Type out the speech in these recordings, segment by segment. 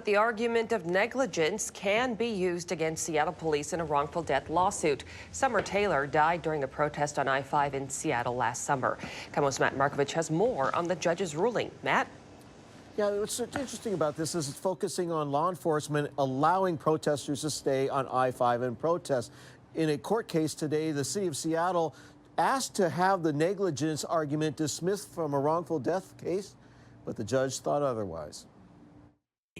The argument of negligence can be used against Seattle police in a wrongful death lawsuit. Summer Taylor died during a protest on I-5 in Seattle last summer. KOMO's Matt Markovich has more on the judge's ruling. Matt? Yeah, what's interesting about this is it's focusing on law enforcement allowing protesters to stay on I-5 and protest. In a court case today, the city of Seattle asked to have the negligence argument dismissed from a wrongful death case, but the judge thought otherwise.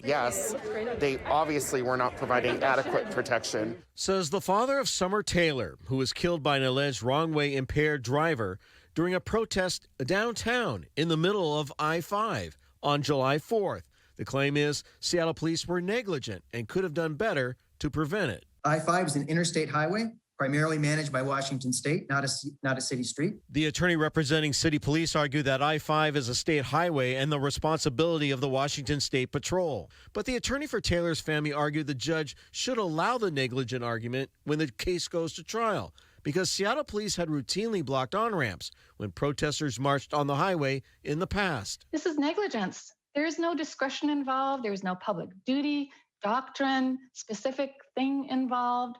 Yes, they obviously were not providing adequate protection. Says the father of Summer Taylor, who was killed by an alleged wrong-way impaired driver during a protest downtown in the middle of I-5 on July 4th. The claim is Seattle police were negligent and could have done better to prevent it. I-5 is an interstate highway, primarily managed by Washington State, not a city street. The attorney representing city police argued that I-5 is a state highway and the responsibility of the Washington State Patrol. But the attorney for Taylor's family argued the judge should allow the negligent argument when the case goes to trial, because Seattle police had routinely blocked on-ramps when protesters marched on the highway in the past. This is negligence. There is no discretion involved. There is no public duty, doctrine, specific thing involved.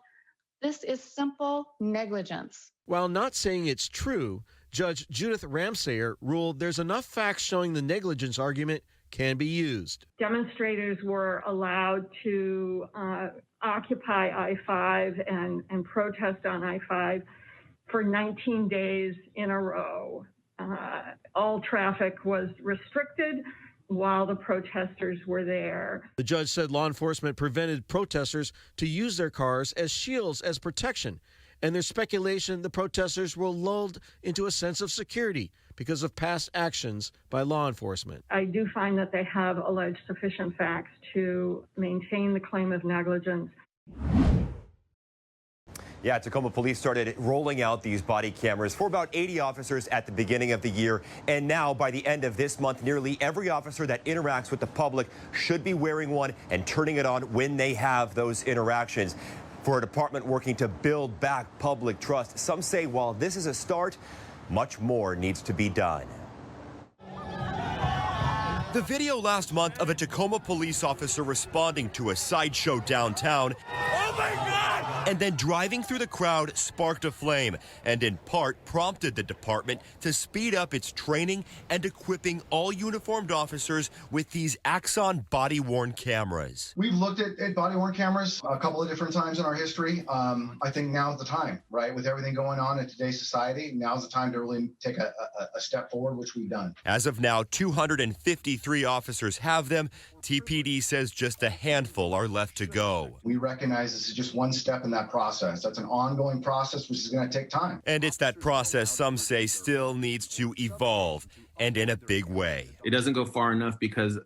This is simple negligence. While not saying it's true, Judge Judith Ramsayer ruled there's enough facts showing the negligence argument can be used. Demonstrators were allowed to occupy I-5 and protest on I-5 for 19 days in a row. All traffic was restricted while the protesters were there. The judge said law enforcement prevented protesters to use their cars as shields as protection, and there's speculation the protesters were lulled into a sense of security because of past actions by law enforcement. I do find that they have alleged sufficient facts to maintain the claim of negligence. Yeah, Tacoma Police started rolling out these body cameras for about 80 officers at the beginning of the year. And now, by the end of this month, nearly every officer that interacts with the public should be wearing one and turning it on when they have those interactions. For a department working to build back public trust, some say while this is a start, much more needs to be done. The video last month of a Tacoma police officer responding to a sideshow downtown. Oh my God! And then driving through the crowd sparked a flame and in part prompted the department to speed up its training and equipping all uniformed officers with these Axon body-worn cameras. We've looked at body-worn cameras a couple of different times in our history. I think now's the time, right? With everything going on in today's society, now's the time to really take a step forward, which we've done. As of now, 253 officers have them. TPD says just a handful are left to go. We recognize this is just one step in that process. That's an ongoing process, which is going to take time. And it's that process some say still needs to evolve, and in a big way. It doesn't go far enough because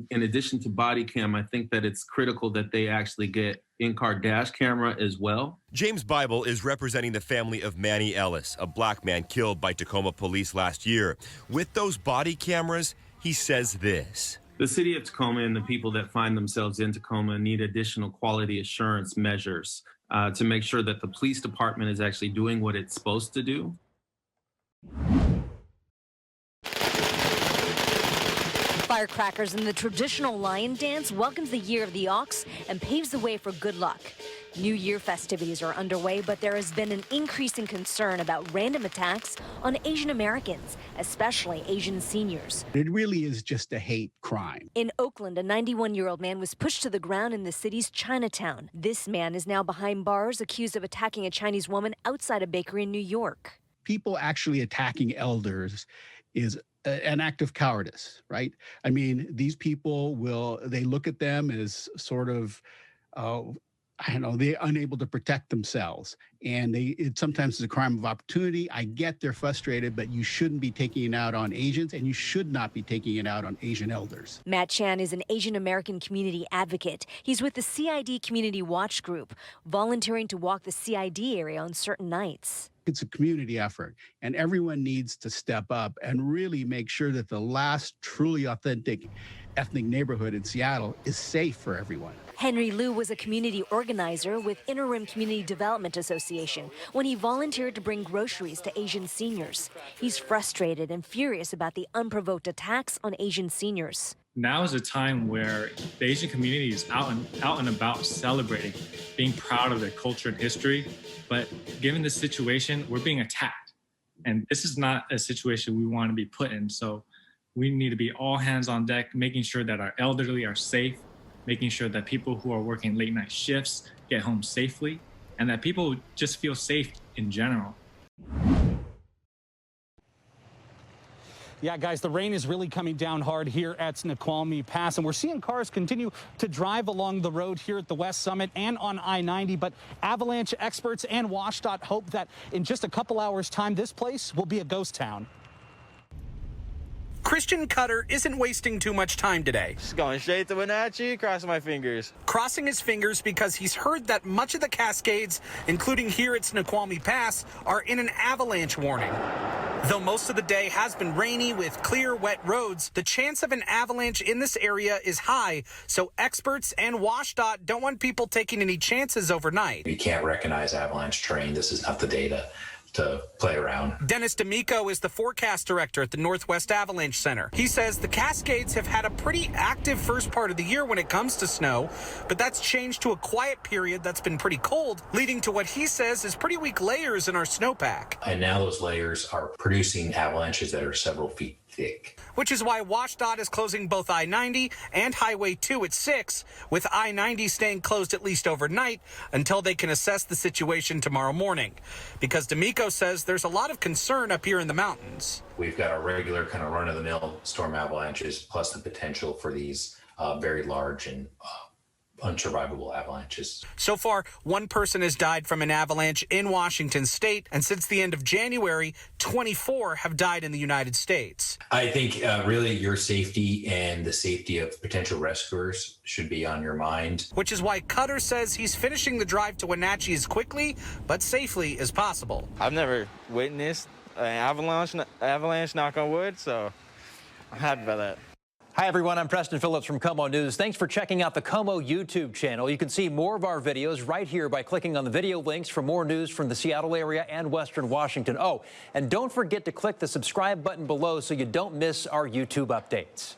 in addition to body cam, I think that it's critical that they actually get in-car dash camera as well. James Bible is representing the family of Manny Ellis, a black man killed by Tacoma police last year. With those body cameras, he says this. The city of Tacoma and the people that find themselves in Tacoma need additional quality assurance measures to make sure that the police department is actually doing what it's supposed to do. Firecrackers and the traditional lion dance welcomes the year of the ox and paves the way for good luck. New Year festivities are underway, but there has been an increasing concern about random attacks on Asian Americans, especially Asian seniors. It really is just a hate crime. In Oakland, a 91-year-old man was pushed to the ground in the city's Chinatown. This man is now behind bars, accused of attacking a Chinese woman outside a bakery in New York. People actually attacking elders is an act of cowardice, right? I mean, these people they look at them as sort of, I don't know, they're unable to protect themselves. And it sometimes is a crime of opportunity. I get they're frustrated, but you shouldn't be taking it out on Asians, and you should not be taking it out on Asian elders. Matt Chan is an Asian American community advocate. He's with the CID Community Watch Group, volunteering to walk the CID area on certain nights. It's a community effort, and everyone needs to step up and really make sure that the last truly authentic ethnic neighborhood in Seattle is safe for everyone. Henry Liu was a community organizer with Interim Community Development Association when he volunteered to bring groceries to Asian seniors. He's frustrated and furious about the unprovoked attacks on Asian seniors. Now is a time where the Asian community is out and about celebrating, being proud of their culture and history. But given this situation, we're being attacked. And this is not a situation we want to be put in. So we need to be all hands on deck, making sure that our elderly are safe, making sure that people who are working late night shifts get home safely, and that people just feel safe in general. Yeah, guys, the rain is really coming down hard here at Snoqualmie Pass, and we're seeing cars continue to drive along the road here at the West Summit and on I-90. But avalanche experts and WSDOT hope that in just a couple hours' time, this place will be a ghost town. Christian Cutter isn't wasting too much time today. Just going straight to Wenatchee, crossing my fingers. Crossing his fingers because he's heard that much of the Cascades, including here at Snoqualmie Pass, are in an avalanche warning. Though most of the day has been rainy with clear, wet roads, the chance of an avalanche in this area is high, so experts and WSDOT don't want people taking any chances overnight. We can't recognize avalanche terrain. This is not the data to play around. Dennis D'Amico is the forecast director at the Northwest Avalanche Center. He says the Cascades have had a pretty active first part of the year when it comes to snow, but that's changed to a quiet period that's been pretty cold, leading to what he says is pretty weak layers in our snowpack. And now those layers are producing avalanches that are several feet thick. Which is why WSDOT is closing both I-90 and Highway 2 at 6, with I-90 staying closed at least overnight until they can assess the situation tomorrow morning. Because D'Amico says there's a lot of concern up here in the mountains. We've got our regular kind of run-of-the-mill storm avalanches, plus the potential for these very large and unsurvivable avalanches. So far, one person has died from an avalanche in Washington state, and since the end of January, 24 have died in the United States. I think really your safety and the safety of potential rescuers should be on your mind. Which is why Cutter says he's finishing the drive to Wenatchee as quickly but safely as possible. I've never witnessed an avalanche, knock on wood, so I'm happy about that. Hi, everyone. I'm Preston Phillips from KOMO News. Thanks for checking out the KOMO YouTube channel. You can see more of our videos right here by clicking on the video links for more news from the Seattle area and Western Washington. Oh, and don't forget to click the subscribe button below so you don't miss our YouTube updates.